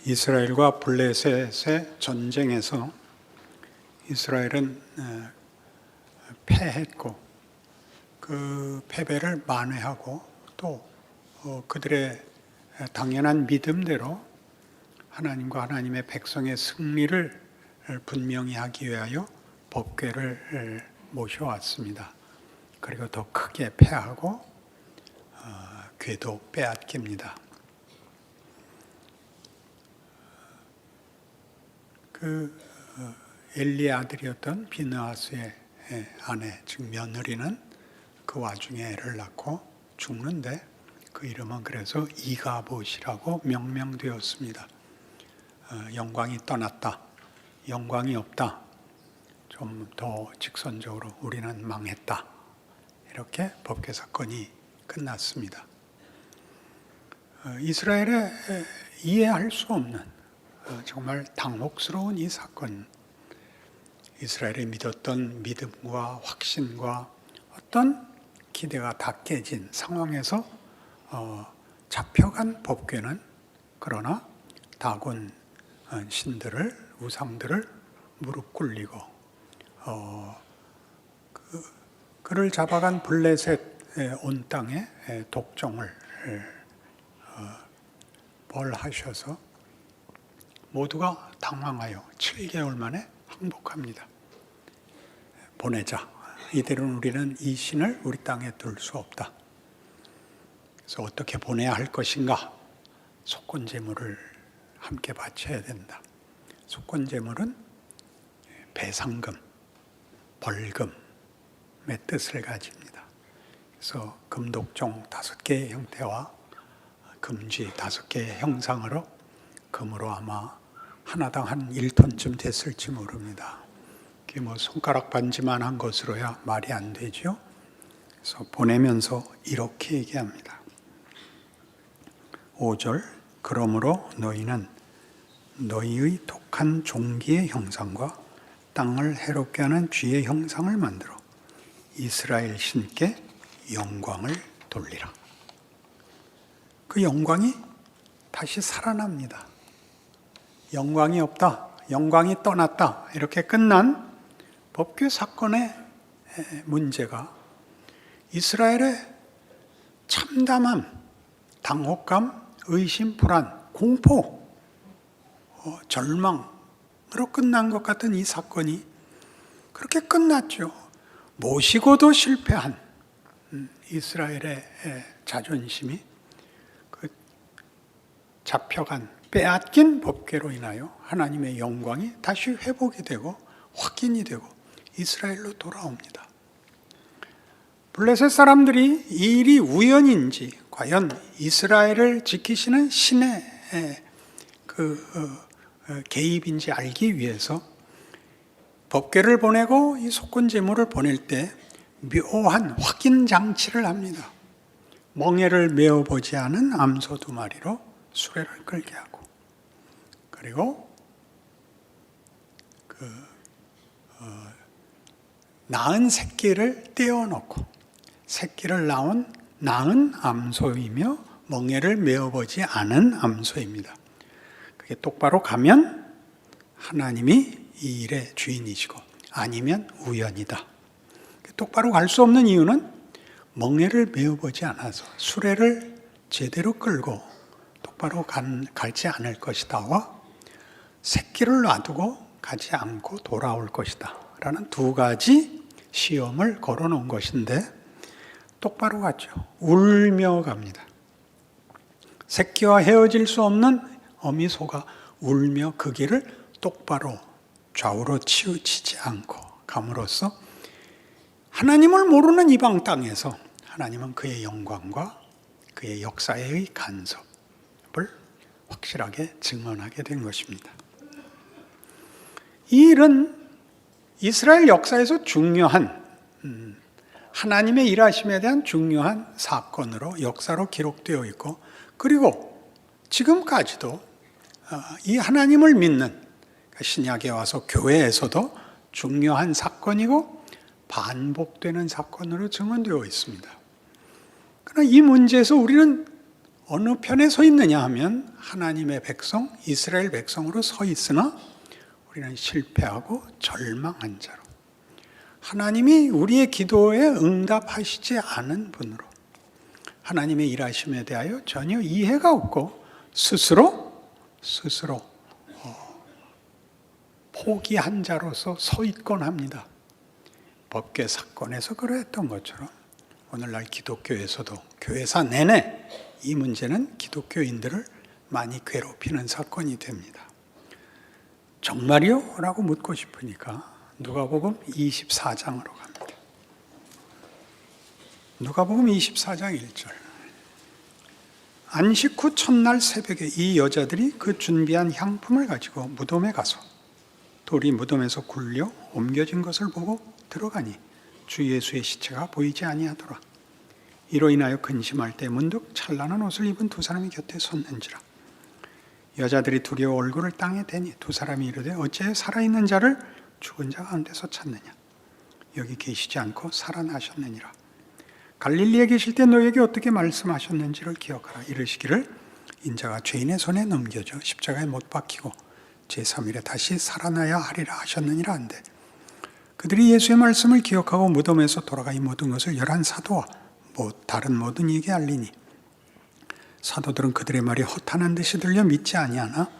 이스라엘과 블레셋의 전쟁에서 이스라엘은 패했고 그 패배를 만회하고 또 그들의 당연한 믿음대로 하나님과 하나님의 백성의 승리를 분명히 하기 위하여 법궤를 모셔왔습니다. 그리고 더 크게 패하고 궤도 빼앗깁니다. 엘리의 아들이었던 비느하스의 아내, 즉 며느리는 그 와중에 애를 낳고 죽는데 그 이름은 그래서 이가봇이라고 명명되었습니다. 영광이 떠났다, 영광이 없다, 좀 더 직선적으로 우리는 망했다, 이렇게 법궤 사건이 끝났습니다. 이스라엘의 이해할 수 없는 정말 당혹스러운 이 사건, 이스라엘이 믿었던 믿음과 확신과 어떤 기대가 다 깨진 상황에서 잡혀간 법궤는 그러나 다곤 신들을, 우상들을 무릎 꿇리고 그를 잡아간 블레셋 온 땅에 독종을 벌하셔서 모두가 당황하여 7개월 만에 항복합니다. 보내자. 이대로는 우리는 이 신을 우리 땅에 둘 수 없다. 그래서 어떻게 보내야 할 것인가? 속건제물을 함께 바쳐야 된다. 속건제물은 배상금, 벌금의 뜻을 가집니다. 그래서 금독종 5개의 형태와 금쥐 5개의 형상으로 금으로 아마 하나당 한 1톤쯤 됐을지 모릅니다. 그게 뭐 손가락 반지만 한 것으로야 말이 안 되죠. 그래서 보내면서 이렇게 얘기합니다. 5절, 그러므로 너희는 너희의 독한 종기의 형상과 땅을 해롭게 하는 쥐의 형상을 만들어 이스라엘 신께 영광을 돌리라. 그 영광이 다시 살아납니다. 영광이 없다, 영광이 떠났다, 이렇게 끝난 법궤 사건의 문제가 이스라엘의 참담함, 당혹감, 의심, 불안, 공포, 절망으로 끝난 것 같은 이 사건이 그렇게 끝났죠. 모시고도 실패한 이스라엘의 자존심이 그 잡혀간 빼앗긴 법궤로 인하여 하나님의 영광이 다시 회복이 되고 확인이 되고 이스라엘로 돌아옵니다. 블레셋 사람들이 이 일이 우연인지 과연 이스라엘을 지키시는 신의 개입인지 알기 위해서 법궤를 보내고 이 속건제물을 보낼 때 묘한 확인 장치를 합니다. 멍에를 메어보지 않은 암소 2마리로 수레를 끌게 하고, 그리고 낳은 새끼를 떼어놓고, 새끼를 낳은 암소이며 멍에를 메어보지 않은 암소입니다. 그게 똑바로 가면 하나님이 이 일의 주인이시고 아니면 우연이다. 똑바로 갈 수 없는 이유는 멍에를 메어보지 않아서 수레를 제대로 끌고 똑바로 가지 않을 것이다와 새끼를 놔두고 가지 않고 돌아올 것이다 라는 2가지 시험을 걸어놓은 것인데 똑바로 갔죠. 울며 갑니다. 새끼와 헤어질 수 없는 어미소가 울며 그 길을 똑바로 좌우로 치우치지 않고 감으로써 하나님을 모르는 이방 땅에서 하나님은 그의 영광과 그의 역사의 간섭을 확실하게 증언하게 된 것입니다. 이 일은 이스라엘 역사에서 중요한 하나님의 일하심에 대한 중요한 사건으로 역사로 기록되어 있고, 그리고 지금까지도 이 하나님을 믿는 신약에 와서 교회에서도 중요한 사건이고 반복되는 사건으로 증언되어 있습니다. 그러나 이 문제에서 우리는 어느 편에 서 있느냐 하면 하나님의 백성, 이스라엘 백성으로 서 있으나 우리는 실패하고 절망한 자로, 하나님이 우리의 기도에 응답하시지 않은 분으로, 하나님의 일하심에 대하여 전혀 이해가 없고 스스로 포기한 자로서 서 있곤 합니다. 법궤 사건에서 그랬던 것처럼 오늘날 기독교에서도 교회사 내내 이 문제는 기독교인들을 많이 괴롭히는 사건이 됩니다. 정말이요? 라고 묻고 싶으니까 누가복음 24장으로 갑니다. 누가복음 24장 1절. 안식 후 첫날 새벽에 이 여자들이 그 준비한 향품을 가지고 무덤에 가서 돌이 무덤에서 굴려 옮겨진 것을 보고 들어가니 주 예수의 시체가 보이지 아니하더라. 이로 인하여 근심할 때 문득 찬란한 옷을 입은 두 사람이 곁에 섰는지라. 여자들이 두려워 얼굴을 땅에 대니 두 사람이 이르되 어찌하여 살아있는 자를 죽은 자 가운데서 찾느냐. 여기 계시지 않고 살아나셨느니라. 갈릴리에 계실 때 너에게 어떻게 말씀하셨는지를 기억하라. 이르시기를 인자가 죄인의 손에 넘겨져 십자가에 못 박히고 제3일에 다시 살아나야 하리라 하셨느니라 한데, 그들이 예수의 말씀을 기억하고 무덤에서 돌아가 이 모든 것을 11사도와 다른 모든 이에게 알리니 사도들은 그들의 말이 허탄한 듯이 들려 믿지 아니하나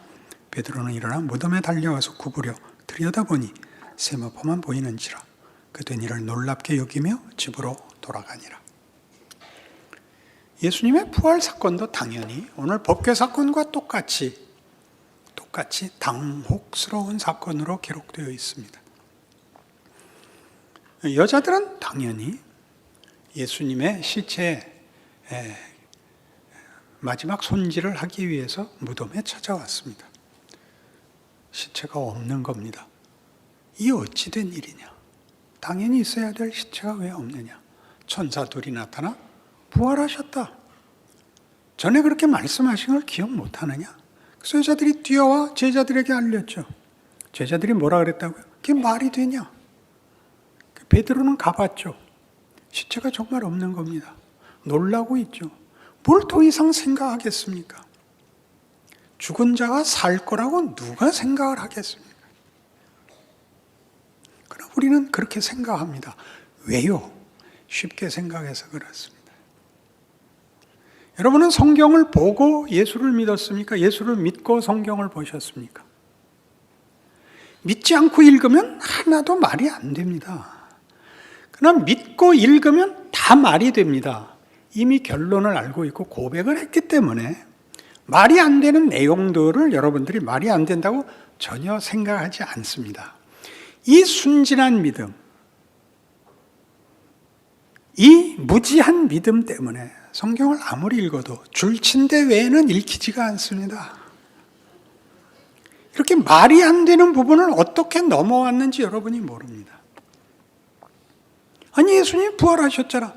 베드로는 일어나 무덤에 달려가서 구부려 들여다보니 세마포만 보이는지라. 그 된 일을 놀랍게 여기며 집으로 돌아가니라. 예수님의 부활 사건도 당연히 오늘 법궤 사건과 똑같이 당혹스러운 사건으로 기록되어 있습니다. 여자들은 당연히 예수님의 시체에 마지막 손질을 하기 위해서 무덤에 찾아왔습니다. 시체가 없는 겁니다. 이 어찌 된 일이냐? 당연히 있어야 될 시체가 왜 없느냐? 천사 둘이 나타나 부활하셨다. 전에 그렇게 말씀하신 걸 기억 못하느냐? 그래서 여자들이 뛰어와 제자들에게 알렸죠. 제자들이 뭐라 그랬다고요? 그게 말이 되냐? 베드로는 가봤죠. 시체가 정말 없는 겁니다. 놀라고 있죠. 뭘 더 이상 생각하겠습니까? 죽은 자가 살 거라고 누가 생각을 하겠습니까? 그러나 우리는 그렇게 생각합니다. 왜요? 쉽게 생각해서 그렇습니다. 여러분은 성경을 보고 예수를 믿었습니까? 예수를 믿고 성경을 보셨습니까? 믿지 않고 읽으면 하나도 말이 안 됩니다. 그러나 믿고 읽으면 다 말이 됩니다. 이미 결론을 알고 있고 고백을 했기 때문에 말이 안 되는 내용들을 여러분들이 말이 안 된다고 전혀 생각하지 않습니다. 이 순진한 믿음, 이 무지한 믿음 때문에 성경을 아무리 읽어도 줄친데 외에는 읽히지가 않습니다. 이렇게 말이 안 되는 부분을 어떻게 넘어왔는지 여러분이 모릅니다. 아니, 예수님이 부활하셨잖아.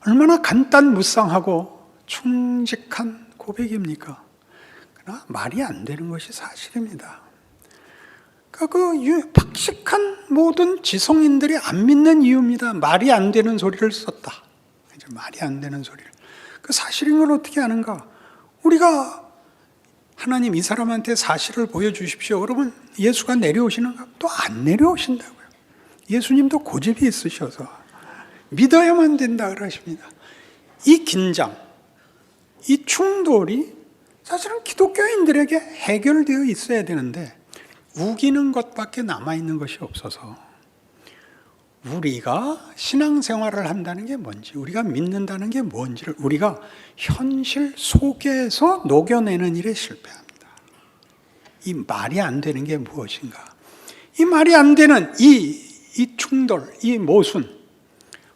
얼마나 간단무쌍하고 충직한 고백입니까? 그러나 말이 안 되는 것이 사실입니다. 그러니까 박식한 모든 지성인들이 안 믿는 이유입니다. 말이 안 되는 소리를 썼다. 이제 말이 안 되는 소리를. 그 사실인 걸 어떻게 아는가? 우리가 하나님 이 사람한테 사실을 보여주십시오. 그러면 예수가 내려오시는가? 또 안 내려오신다고요. 예수님도 고집이 있으셔서 믿어야만 된다 그러십니다. 이 긴장, 이 충돌이 사실은 기독교인들에게 해결되어 있어야 되는데 우기는 것밖에 남아있는 것이 없어서 우리가 신앙생활을 한다는 게 뭔지, 우리가 믿는다는 게 뭔지를 우리가 현실 속에서 녹여내는 일에 실패합니다. 이 말이 안 되는 게 무엇인가? 이 말이 안 되는 이 충돌, 이 모순,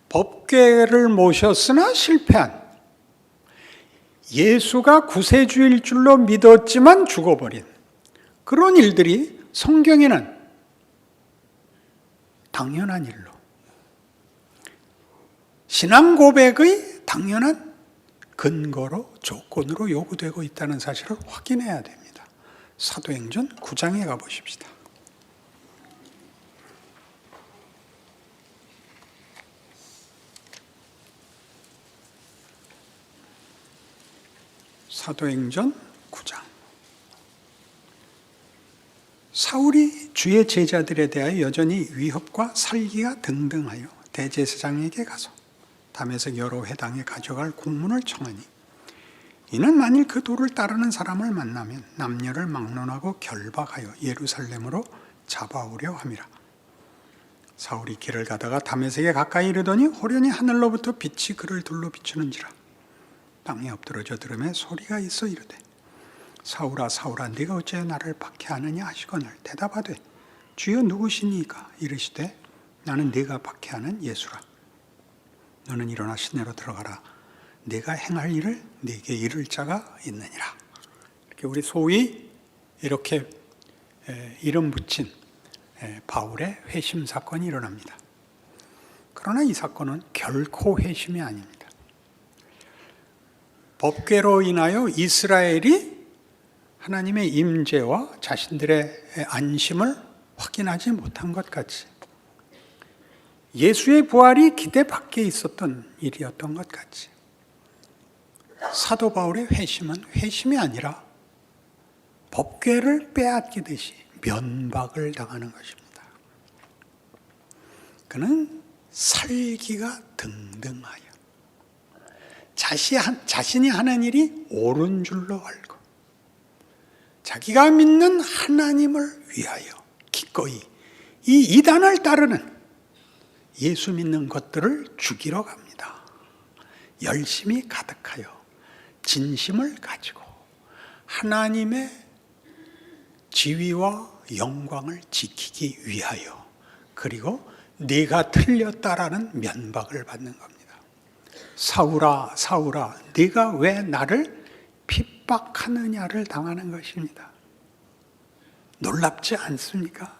법궤를 모셨으나 실패한, 예수가 구세주일 줄로 믿었지만 죽어버린 그런 일들이 성경에는 당연한 일로, 신앙 고백의 당연한 근거로, 조건으로 요구되고 있다는 사실을 확인해야 됩니다. 사도행전 9장에 가보십시다. 사도행전 9장. 사울이 주의 제자들에 대하여 여전히 위협과 살기가 등등하여 대제사장에게 가서 다메섹 여러 회당에 가져갈 공문을 청하니, 이는 만일 그 도를 따르는 사람을 만나면 남녀를 막론하고 결박하여 예루살렘으로 잡아오려 함이라. 사울이 길을 가다가 다메섹에 가까이 이르더니 호련히 하늘로부터 빛이 그를 둘러 비추는지라. 땅에 엎드러져 들음에 소리가 있어 이르되, 사울아 사울아 네가 어찌하여 나를 박해하느냐 하시거늘 대답하되, 주여 누구시니까? 이르시되, 나는 네가 박해하는 예수라. 너는 일어나 시내로 들어가라. 네가 행할 일을 네게 이를 자가 있느니라. 이렇게 우리 소위 이렇게 이름 붙인 바울의 회심 사건이 일어납니다. 그러나 이 사건은 결코 회심이 아닙니다. 법궤로 인하여 이스라엘이 하나님의 임재와 자신들의 안심을 확인하지 못한 것 같이, 예수의 부활이 기대 밖에 있었던 일이었던 것 같이, 사도 바울의 회심은 회심이 아니라 법궤를 빼앗기듯이 면박을 당하는 것입니다. 그는 살기가 등등하여 자신이 하는 일이 옳은 줄로 알고 자기가 믿는 하나님을 위하여 기꺼이 이 이단을 따르는 예수 믿는 것들을 죽이러 갑니다. 열심히 가득하여 진심을 가지고 하나님의 지위와 영광을 지키기 위하여, 그리고 네가 틀렸다라는 면박을 받는 겁니다. 사울아 사울아 네가 왜 나를 핍박하느냐를 당하는 것입니다. 놀랍지 않습니까?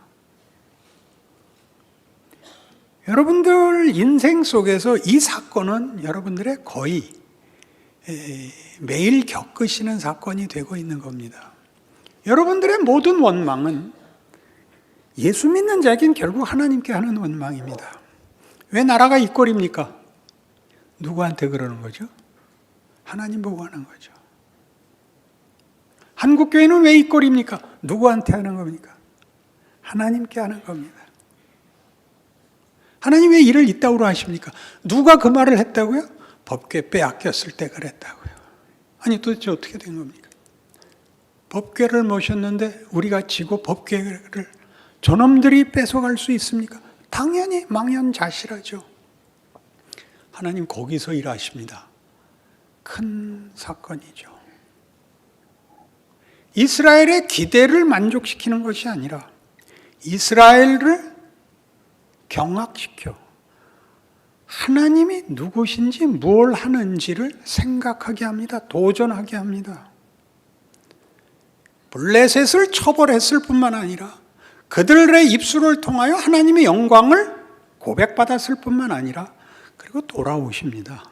여러분들 인생 속에서 이 사건은 여러분들의 거의 매일 겪으시는 사건이 되고 있는 겁니다. 여러분들의 모든 원망은, 예수 믿는 자에겐 결국 하나님께 하는 원망입니다. 왜 나라가 이 꼴입니까? 누구한테 그러는 거죠? 하나님 보고 하는 거죠. 한국교회는 왜 이 꼴입니까? 누구한테 하는 겁니까? 하나님께 하는 겁니다. 하나님 왜 일을 이따구로 하십니까? 누가 그 말을 했다고요? 법궤 빼앗겼을 때 그랬다고요. 아니 도대체 어떻게 된 겁니까? 법궤를 모셨는데 우리가 지고 법궤를 저놈들이 뺏어갈 수 있습니까? 당연히 망연자실하죠. 하나님 거기서 일하십니다. 큰 사건이죠. 이스라엘의 기대를 만족시키는 것이 아니라 이스라엘을 경악시켜 하나님이 누구신지 뭘 하는지를 생각하게 합니다. 도전하게 합니다. 블레셋을 처벌했을 뿐만 아니라 그들의 입술을 통하여 하나님의 영광을 고백받았을 뿐만 아니라, 그리고 돌아오십니다.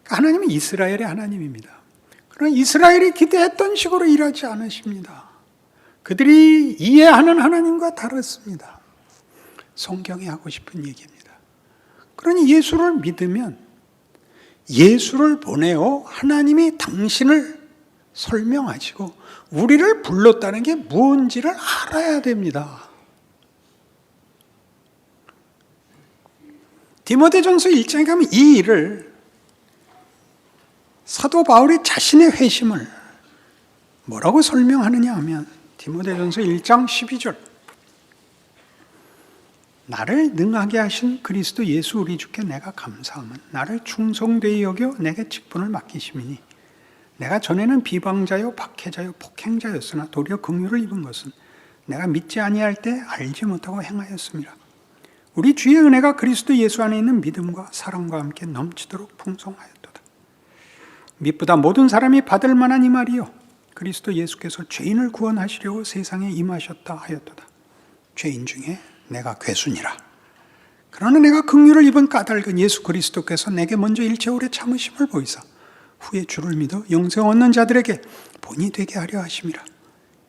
하나님은 이스라엘의 하나님입니다. 그러나 이스라엘이 기대했던 식으로 일하지 않으십니다. 그들이 이해하는 하나님과 다르습니다. 성경이 하고 싶은 얘기입니다. 그러니 예수를 믿으면 예수를 보내어 하나님이 당신을 설명하시고 우리를 불렀다는 게 무엇인지를 알아야 됩니다. 디모데전서 1장에 가면 이 일을 사도 바울이 자신의 회심을 뭐라고 설명하느냐 하면, 디모데전서 1장 12절, 나를 능하게 하신 그리스도 예수 우리 주께 내가 감사함은 나를 충성되이 여겨 내게 직분을 맡기심이니, 내가 전에는 비방자요 박해자요 폭행자였으나 도리어 긍휼을 입은 것은 내가 믿지 아니할 때 알지 못하고 행하였습니다. 우리 주의 은혜가 그리스도 예수 안에 있는 믿음과 사랑과 함께 넘치도록 풍성하였도다. 믿보다 모든 사람이 받을 만한 이 말이요, 그리스도 예수께서 죄인을 구원하시려고 세상에 임하셨다 하였도다. 죄인 중에 내가 괴순이라. 그러나 내가 긍휼을 입은 까닭은 예수 그리스도께서 내게 먼저 일체 오래 참으심을 보이사 후에 주를 믿어 영생 얻는 자들에게 본이 되게 하려 하심이라.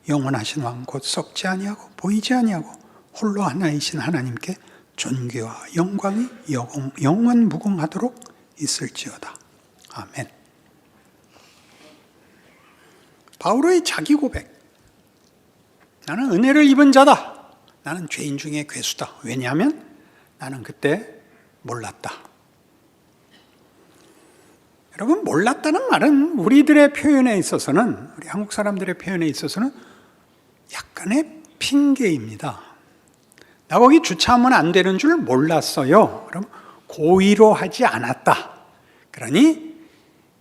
영원하신 왕 곧 썩지 아니하고 보이지 아니하고 홀로 하나이신 하나님께 존귀와 영광이 영원 무궁하도록 있을지어다. 아멘. 바울의 자기 고백. 나는 은혜를 입은 자다. 나는 죄인 중에 괴수다. 왜냐하면 나는 그때 몰랐다. 여러분, 몰랐다는 말은 우리들의 표현에 있어서는, 우리 한국 사람들의 표현에 있어서는 약간의 핑계입니다. 나보기 주차하면 안 되는 줄 몰랐어요. 그럼 고의로 하지 않았다. 그러니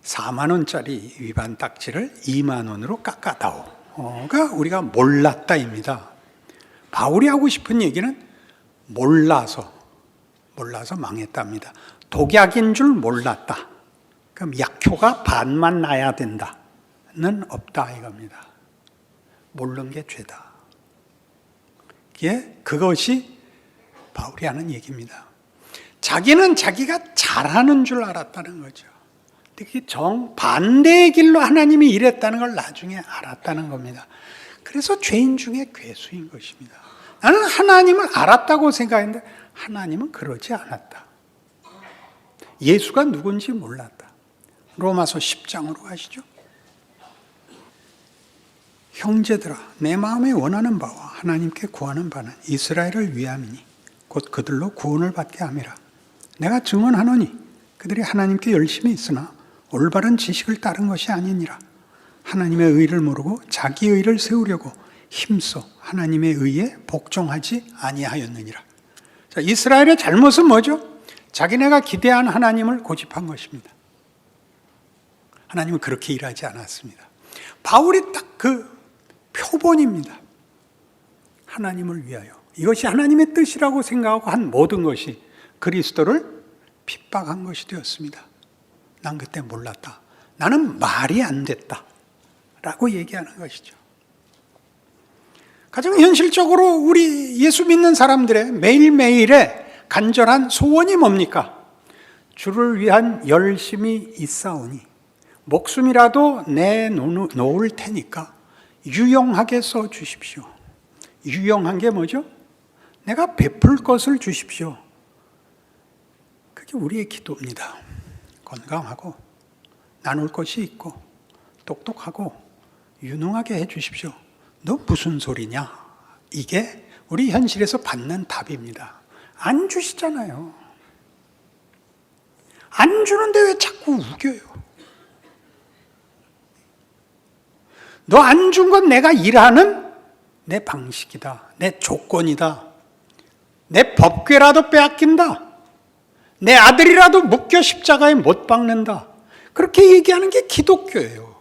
4만 원짜리 위반 딱지를 2만 원으로 깎아다오가 우리가 몰랐다입니다. 바울이 하고 싶은 얘기는 몰라서 망했답니다. 독약인 줄 몰랐다. 그럼 약효가 반만 나야 된다는 없다 이겁니다. 모르는 게 죄다. 그것이 바울이 하는 얘기입니다. 자기는 자기가 잘하는 줄 알았다는 거죠. 특히 정반대의 길로 하나님이 일했다는 걸 나중에 알았다는 겁니다. 그래서 죄인 중에 괴수인 것입니다. 나는 하나님을 알았다고 생각했는데 하나님은 그러지 않았다. 예수가 누군지 몰랐다. 로마서 10장으로 가시죠. 형제들아, 내 마음에 원하는 바와 하나님께 구하는 바는 이스라엘을 위함이니 곧 그들로 구원을 받게 함이라. 내가 증언하노니 그들이 하나님께 열심히 있으나 올바른 지식을 따른 것이 아니니라. 하나님의 의를 모르고 자기 의를 세우려고 힘써 하나님의 의에 복종하지 아니하였느니라. 자, 이스라엘의 잘못은 뭐죠? 자기네가 기대한 하나님을 고집한 것입니다. 하나님은 그렇게 일하지 않았습니다. 바울이 딱 그 표본입니다. 하나님을 위하여. 이것이 하나님의 뜻이라고 생각하고 한 모든 것이 그리스도를 핍박한 것이 되었습니다. 난 그때 몰랐다. 나는 말이 안 됐다. 라고 얘기하는 것이죠. 가장 현실적으로 우리 예수 믿는 사람들의 매일매일의 간절한 소원이 뭡니까? 주를 위한 열심이 있사오니 목숨이라도 내놓을 테니까 유용하게 써주십시오. 유용한 게 뭐죠? 내가 베풀 것을 주십시오. 그게 우리의 기도입니다. 건강하고 나눌 것이 있고 똑똑하고 유능하게 해주십시오. 너 무슨 소리냐? 이게 우리 현실에서 받는 답입니다. 안 주시잖아요. 안 주는데 왜 자꾸 우겨요? 너 안 준 건 내가 일하는 내 방식이다. 내 조건이다. 내 법궤라도 빼앗긴다. 내 아들이라도 묶여 십자가에 못 박는다. 그렇게 얘기하는 게 기독교예요.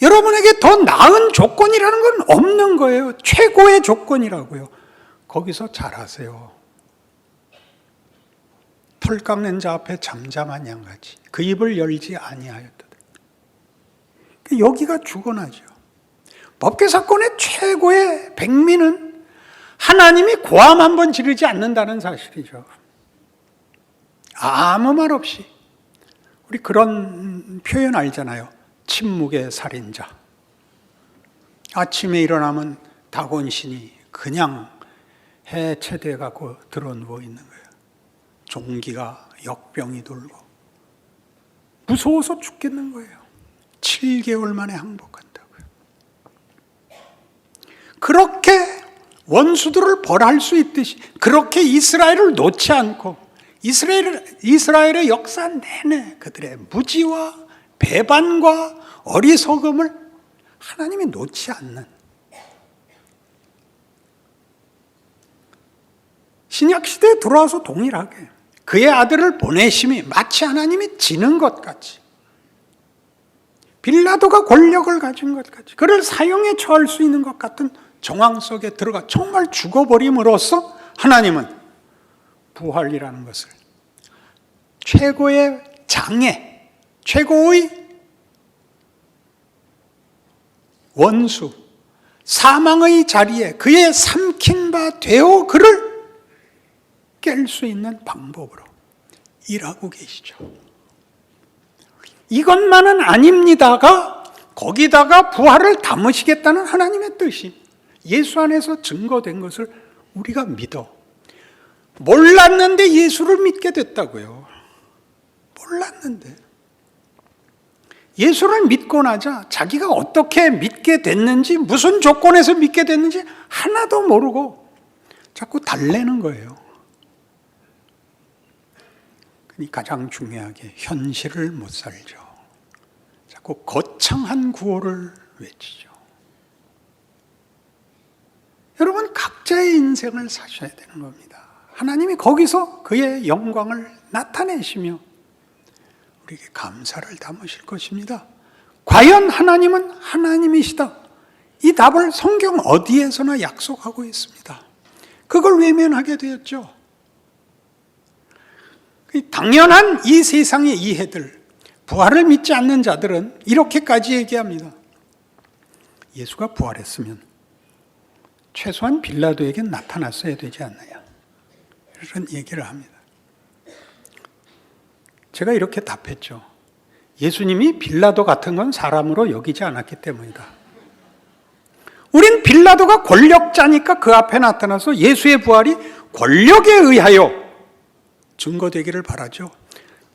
여러분에게 더 나은 조건이라는 건 없는 거예요. 최고의 조건이라고요. 거기서 잘하세요. 털 깎는 자 앞에 잠잠한 양같이 그 입을 열지 아니하였다. 여기가 죽어나죠. 법궤 사건의 최고의 백미는 하나님이 고함 한 번 지르지 않는다는 사실이죠. 아무 말 없이. 우리 그런 표현 알잖아요. 침묵의 살인자. 아침에 일어나면 다곤신이 그냥 해체돼 갖고 들어 누워 있는 거예요. 종기가 역병이 돌고 무서워서 죽겠는 거예요. 7개월 만에 항복한다고요. 그렇게 원수들을 벌할 수 있듯이 그렇게 이스라엘을 놓지 않고 이스라엘의 역사 내내 그들의 무지와 배반과 어리석음을 하나님이 놓지 않는, 신약시대에 들어와서 동일하게 그의 아들을 보내심이 마치 하나님이 지는 것 같이, 빌라도가 권력을 가진 것 같이, 그를 사형에 처할 수 있는 것 같은 정황 속에 들어가 정말 죽어버림으로써 하나님은 부활이라는 것을 최고의 장애, 최고의 원수, 사망의 자리에 그의 삼킨 바 되어 그를 깰 수 있는 방법으로 일하고 계시죠. 이것만은 아닙니다가 거기다가 부활을 담으시겠다는 하나님의 뜻이 예수 안에서 증거된 것을 우리가 믿어. 몰랐는데 예수를 믿게 됐다고요. 몰랐는데. 예수를 믿고 나자 자기가 어떻게 믿게 됐는지, 무슨 조건에서 믿게 됐는지 하나도 모르고 자꾸 달래는 거예요. 가장 중요하게 현실을 못 살죠. 자꾸 거창한 구호를 외치죠. 여러분, 각자의 인생을 사셔야 되는 겁니다. 하나님이 거기서 그의 영광을 나타내시며 우리에게 감사를 담으실 것입니다. 과연 하나님은 하나님이시다. 이 답을 성경 어디에서나 약속하고 있습니다. 그걸 외면하게 되었죠. 당연한 이 세상의 이해들, 부활을 믿지 않는 자들은 이렇게까지 얘기합니다. 예수가 부활했으면 최소한 빌라도에게 나타났어야 되지 않나요? 이런 얘기를 합니다. 제가 이렇게 답했죠. 예수님이 빌라도 같은 건 사람으로 여기지 않았기 때문이다. 우린 빌라도가 권력자니까 그 앞에 나타나서 예수의 부활이 권력에 의하여 증거되기를 바라죠.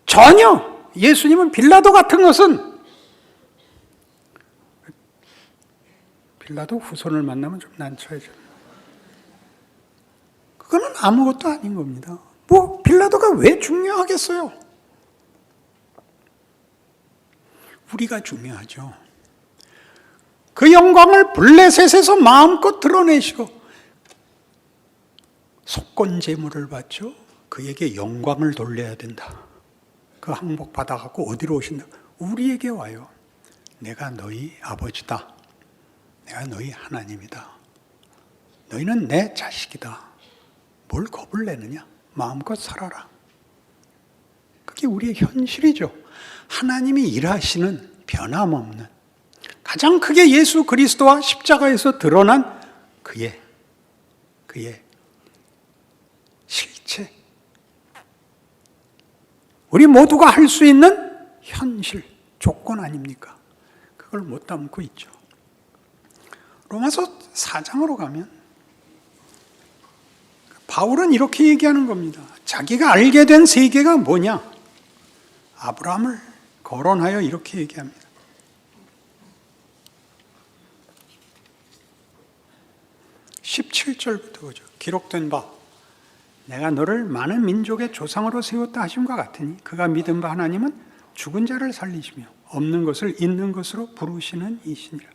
전혀 예수님은 빌라도 같은 것은, 빌라도 후손을 만나면 좀 난처해져요. 그거는 아무것도 아닌 겁니다. 뭐 빌라도가 왜 중요하겠어요? 우리가 중요하죠. 그 영광을 블레셋에서 마음껏 드러내시고 속건 제물을 바쳐 그에게 영광을 돌려야 된다. 그 항복 받아갖고 어디로 오신다? 우리에게 와요. 내가 너희 아버지다. 내가 너희 하나님이다. 너희는 내 자식이다. 뭘 겁을 내느냐? 마음껏 살아라. 그게 우리의 현실이죠. 하나님이 일하시는 변함없는, 가장 크게 예수 그리스도와 십자가에서 드러난 그의 실체. 우리 모두가 할 수 있는 현실, 조건 아닙니까? 그걸 못 담고 있죠. 로마서 4장으로 가면 바울은 이렇게 얘기하는 겁니다. 자기가 알게 된 세계가 뭐냐? 아브라함을 거론하여 이렇게 얘기합니다. 17절부터 보죠. 기록된 바 내가 너를 많은 민족의 조상으로 세웠다 하심과 같으니 그가 믿은 바 하나님은 죽은 자를 살리시며 없는 것을 있는 것으로 부르시는 이시니라.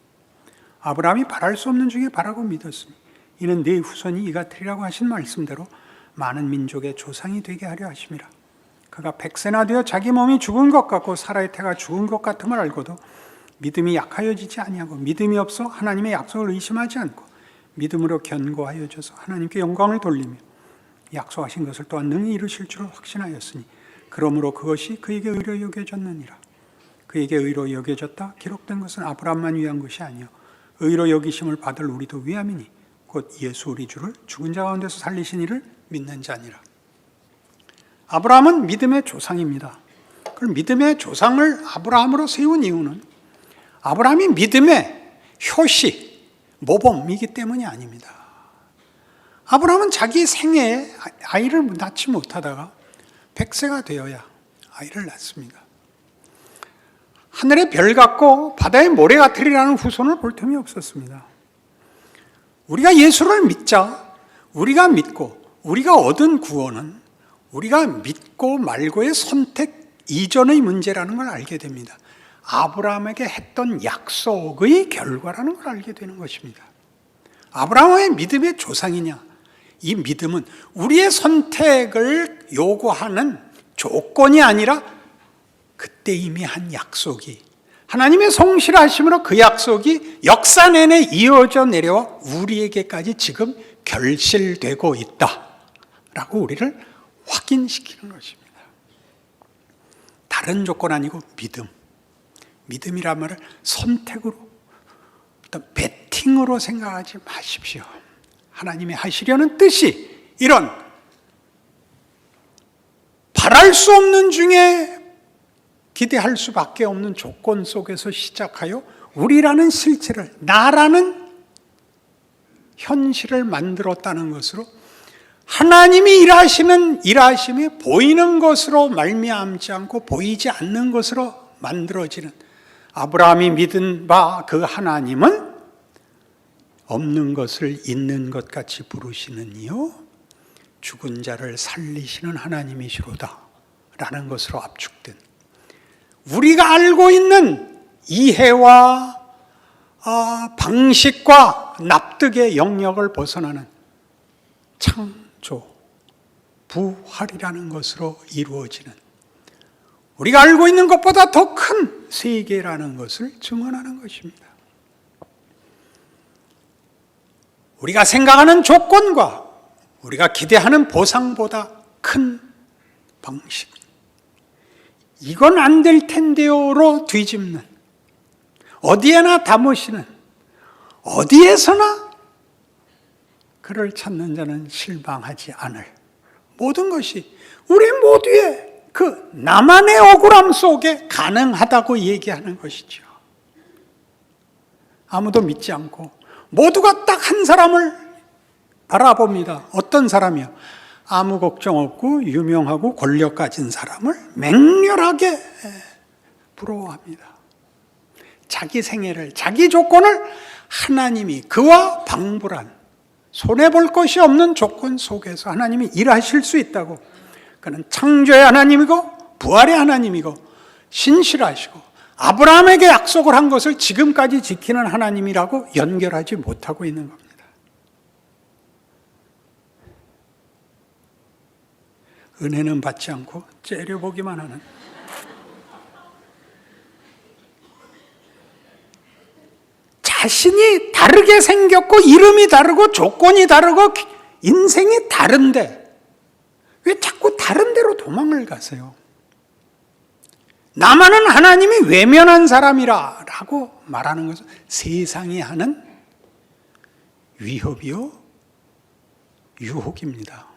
아브라함이 바랄 수 없는 중에 바라고 믿었으니 이는 네 후손이 이 같으리라고 하신 말씀대로 많은 민족의 조상이 되게 하려 하심이라. 그가 100세나 되어 자기 몸이 죽은 것 같고 사라의 태가 죽은 것 같음을 알고도 믿음이 약하여지지 아니하고 믿음이 없어 하나님의 약속을 의심하지 않고 믿음으로 견고하여져서 하나님께 영광을 돌리며 약속하신 것을 또한 능히 이루실 줄을 확신하였으니 그러므로 그것이 그에게 의로 여겨졌느니라. 그에게 의로 여겨졌다 기록된 것은 아브라함만 위한 것이 아니요 의로 여기심을 받을 우리도 위함이니 곧 예수 우리 주를 죽은 자 가운데서 살리신 이를 믿는 자니라. 아브라함은 믿음의 조상입니다. 그 믿음의 조상을 아브라함으로 세운 이유는 아브라함이 믿음의 효시, 모범이기 때문이 아닙니다. 아브라함은 자기 생애에 아이를 낳지 못하다가 100세가 되어야 아이를 낳습니다. 하늘의 별 같고 바다의 모래 같으리라는 후손을 볼 틈이 없었습니다. 우리가 예수를 믿자, 우리가 믿고 우리가 얻은 구원은 우리가 믿고 말고의 선택 이전의 문제라는 걸 알게 됩니다. 아브라함에게 했던 약속의 결과라는 걸 알게 되는 것입니다. 아브라함의 믿음의 조상이냐? 이 믿음은 우리의 선택을 요구하는 조건이 아니라 그때 이미 한 약속이 하나님의 성실하심으로 그 약속이 역사 내내 이어져 내려와 우리에게까지 지금 결실되고 있다라고 우리를 확인시키는 것입니다. 다른 조건 아니고 믿음. 믿음이란 말을 선택으로, 어떤 베팅으로 생각하지 마십시오. 하나님이 하시려는 뜻이 이런 바랄 수 없는 중에 기대할 수밖에 없는 조건 속에서 시작하여 우리라는 실체를, 나라는 현실을 만들었다는 것으로 하나님이 일하시는 일하심이 보이는 것으로 말미암지 않고 보이지 않는 것으로 만들어지는 아브라함이 믿은 바 그 하나님은 없는 것을 있는 것 같이 부르시는 이요 죽은 자를 살리시는 하나님이시로다 라는 것으로 압축된, 우리가 알고 있는 이해와 방식과 납득의 영역을 벗어나는 창조, 부활이라는 것으로 이루어지는, 우리가 알고 있는 것보다 더 큰 세계라는 것을 증언하는 것입니다. 우리가 생각하는 조건과 우리가 기대하는 보상보다 큰 방식, 이건 안 될 텐데요로 뒤집는, 어디에나 담으시는, 어디에서나 그를 찾는 자는 실망하지 않을 모든 것이 우리 모두의 그 나만의 억울함 속에 가능하다고 얘기하는 것이죠. 아무도 믿지 않고 모두가 딱 한 사람을 바라봅니다. 어떤 사람이요? 아무 걱정 없고 유명하고 권력 가진 사람을 맹렬하게 부러워합니다. 자기 생애를, 자기 조건을 하나님이 그와 방불한, 손해볼 것이 없는 조건 속에서 하나님이 일하실 수 있다고, 그는 창조의 하나님이고 부활의 하나님이고 신실하시고 아브라함에게 약속을 한 것을 지금까지 지키는 하나님이라고 연결하지 못하고 있는 겁니다. 은혜는 받지 않고 째려보기만 하는, 자신이 다르게 생겼고 이름이 다르고 조건이 다르고 인생이 다른데 왜 자꾸 다른 데로 도망을 가세요? 나만은 하나님이 외면한 사람이라 라고 말하는 것은 세상이 하는 위협이요 유혹입니다.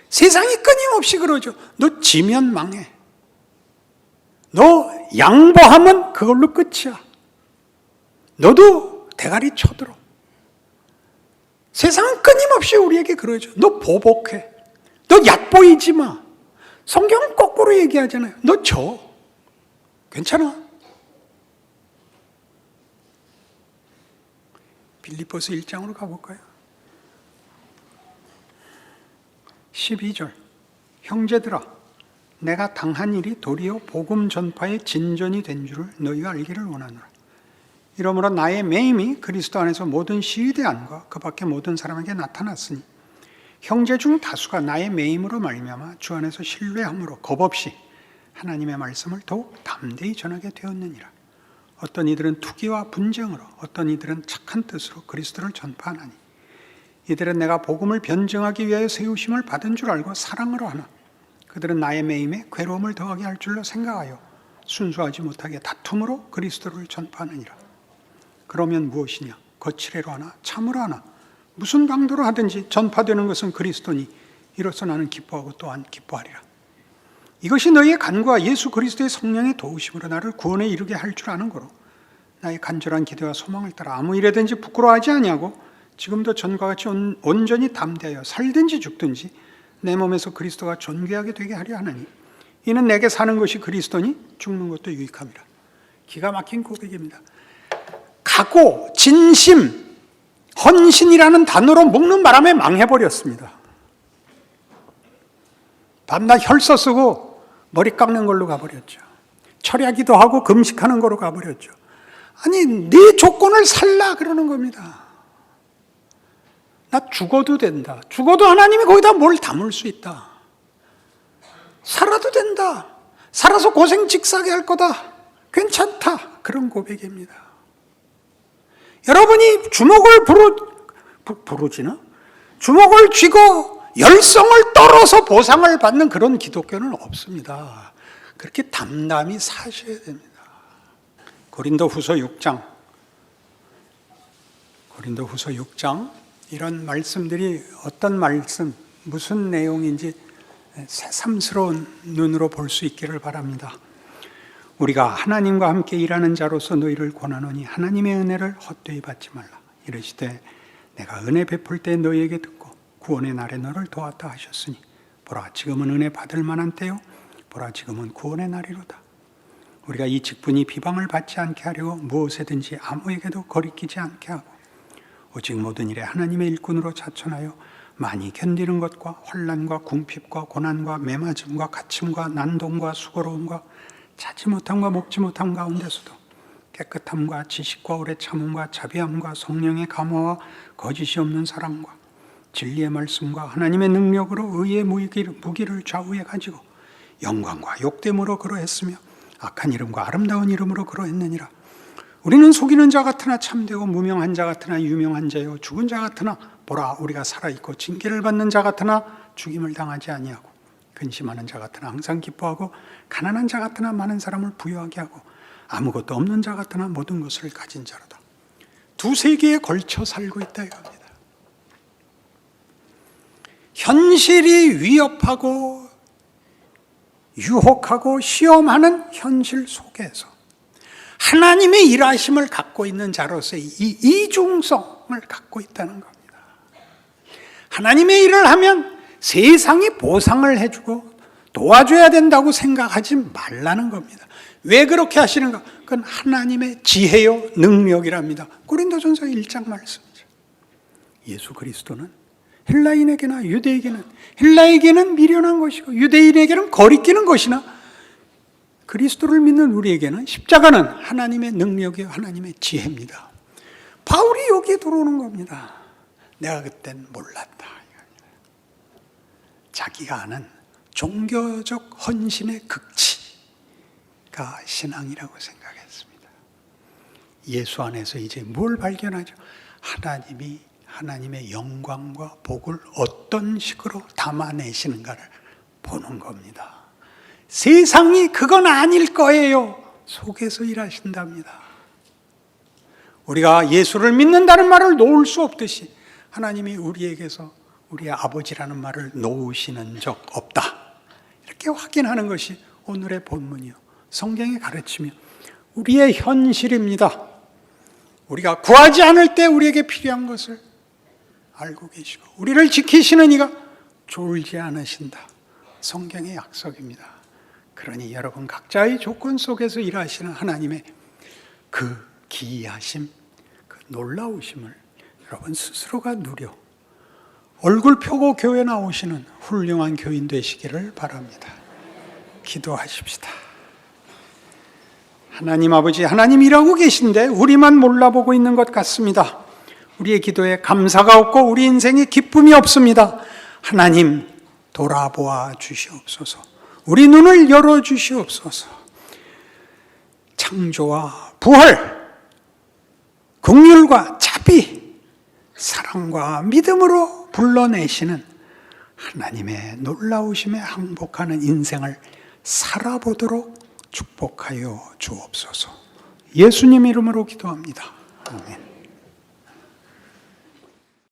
세상이 끊임없이 그러죠. 너 지면 망해. 너 양보하면 그걸로 끝이야. 너도 대가리 쳐들어. 세상은 끊임없이 우리에게 그러죠. 너 보복해. 너 얕보이지 마. 성경은 거꾸로 얘기하잖아요. 너 져. 괜찮아. 빌립보서 1장으로 가볼까요? 12절. 형제들아, 내가 당한 일이 도리어 복음 전파의 진전이 된 줄을 너희가 알기를 원하노라. 이러므로 나의 매임이 그리스도 안에서 모든 시위대 안과 그 밖에 모든 사람에게 나타났으니 형제 중 다수가 나의 매임으로 말미암아 주 안에서 신뢰함으로 겁없이 하나님의 말씀을 더욱 담대히 전하게 되었느니라. 어떤 이들은 투기와 분쟁으로, 어떤 이들은 착한 뜻으로 그리스도를 전파하나니 이들은 내가 복음을 변증하기 위하여 세우심을 받은 줄 알고 사랑으로 하나 그들은 나의 매임에 괴로움을 더하게 할 줄로 생각하여 순수하지 못하게 다툼으로 그리스도를 전파하느니라. 그러면 무엇이냐? 거칠애로 하나 참으로 하나 무슨 강도로 하든지 전파되는 것은 그리스도니 이로써 나는 기뻐하고 또한 기뻐하리라. 이것이 너희의 간구와 예수 그리스도의 성령의 도우심으로 나를 구원에 이르게 할 줄 아는 거로 나의 간절한 기대와 소망을 따라 아무 일에든지 부끄러워하지 아니하고 지금도 전과 같이 온전히 담대하여 살든지 죽든지 내 몸에서 그리스도가 존귀하게 되게 하려 하나니 이는 내게 사는 것이 그리스도니 죽는 것도 유익함이라. 기가 막힌 고백입니다. 각오, 진심, 헌신이라는 단어로 묶는 바람에 망해버렸습니다. 밤낮 혈서 쓰고 머리 깎는 걸로 가버렸죠. 철야기도 하고 금식하는 걸로 가버렸죠. 아니, 네 조건을 살라 그러는 겁니다. 나 죽어도 된다. 죽어도 하나님이 거기다 뭘 담을 수 있다. 살아도 된다. 살아서 고생 직사게 할 거다. 괜찮다. 그런 고백입니다. 여러분이 주먹을 부르지나? 주먹을 쥐고 열성을 떨어서 보상을 받는 그런 기독교는 없습니다. 그렇게 담담히 사셔야 됩니다. 고린도후서 6장 이런 말씀들이 어떤 말씀, 무슨 내용인지 새삼스러운 눈으로 볼 수 있기를 바랍니다. 우리가 하나님과 함께 일하는 자로서 너희를 권하노니 하나님의 은혜를 헛되이 받지 말라. 이르시되 내가 은혜 베풀 때 너희에게 듣고 구원의 날에 너를 도왔다 하셨으니 보라 지금은 은혜 받을 만한 때요 보라 지금은 구원의 날이로다. 우리가 이 직분이 비방을 받지 않게 하려고 무엇에든지 아무에게도 거리끼지 않게 하고 오직 모든 일에 하나님의 일꾼으로 자천하여 많이 견디는 것과 환난과 궁핍과 고난과 매맞음과 갇힘과 난동과 수고로움과 자지 못함과 먹지 못함 가운데서도 깨끗함과 지식과 오래 참음과 자비함과 성령의 감화와 거짓이 없는 사랑과 진리의 말씀과 하나님의 능력으로 의의 무기를 좌우에 가지고 영광과 욕됨으로 그러했으며 악한 이름과 아름다운 이름으로 그러했느니라. 우리는 속이는 자 같으나 참되고 무명한 자 같으나 유명한 자요 죽은 자 같으나 보라 우리가 살아있고 징계를 받는 자 같으나 죽임을 당하지 아니하고 근심하는 자 같으나 항상 기뻐하고 가난한 자 같으나 많은 사람을 부유하게 하고 아무것도 없는 자 같으나 모든 것을 가진 자로다. 두세 개에 걸쳐 살고 있다 이겁니다. 현실이 위협하고 유혹하고 시험하는 현실 속에서 하나님의 일하심을 갖고 있는 자로서의 이 이중성을 갖고 있다는 겁니다. 하나님의 일을 하면 세상이 보상을 해주고 도와줘야 된다고 생각하지 말라는 겁니다. 왜 그렇게 하시는가? 그건 하나님의 지혜요 능력이랍니다. 고린도전서 1장 말씀이죠. 예수 그리스도는 헬라인에게나 유대에게는 헬라에게는 미련한 것이고 유대인에게는 거리끼는 것이나 그리스도를 믿는 우리에게는 십자가는 하나님의 능력이요 하나님의 지혜입니다. 바울이 여기에 들어오는 겁니다. 내가 그땐 몰랐다. 자기가 아는 종교적 헌신의 극치가 신앙이라고 생각했습니다. 예수 안에서 이제 뭘 발견하죠? 하나님이 하나님의 영광과 복을 어떤 식으로 담아내시는가를 보는 겁니다. 세상이 그건 아닐 거예요 속에서 일하신답니다. 우리가 예수를 믿는다는 말을 놓을 수 없듯이 하나님이 우리에게서 우리의 아버지라는 말을 놓으시는 적 없다. 이렇게 확인하는 것이 오늘의 본문이요 성경의 가르침이요 우리의 현실입니다. 우리가 구하지 않을 때 우리에게 필요한 것을 알고 계시고 우리를 지키시는 이가 졸지 않으신다. 성경의 약속입니다. 그러니 여러분 각자의 조건 속에서 일하시는 하나님의 그 기이하심, 그 놀라우심을 여러분 스스로가 누려 얼굴 펴고 교회 나오시는 훌륭한 교인 되시기를 바랍니다. 기도하십시다. 하나님 아버지, 하나님 일하고 계신데 우리만 몰라보고 있는 것 같습니다. 우리의 기도에 감사가 없고 우리 인생에 기쁨이 없습니다. 하나님 돌아보아 주시옵소서. 우리 눈을 열어주시옵소서. 창조와 부활, 긍휼과 자비, 사랑과 믿음으로 불러내시는 하나님의 놀라우심에 항복하는 인생을 살아보도록 축복하여 주옵소서. 예수님 이름으로 기도합니다. 아멘.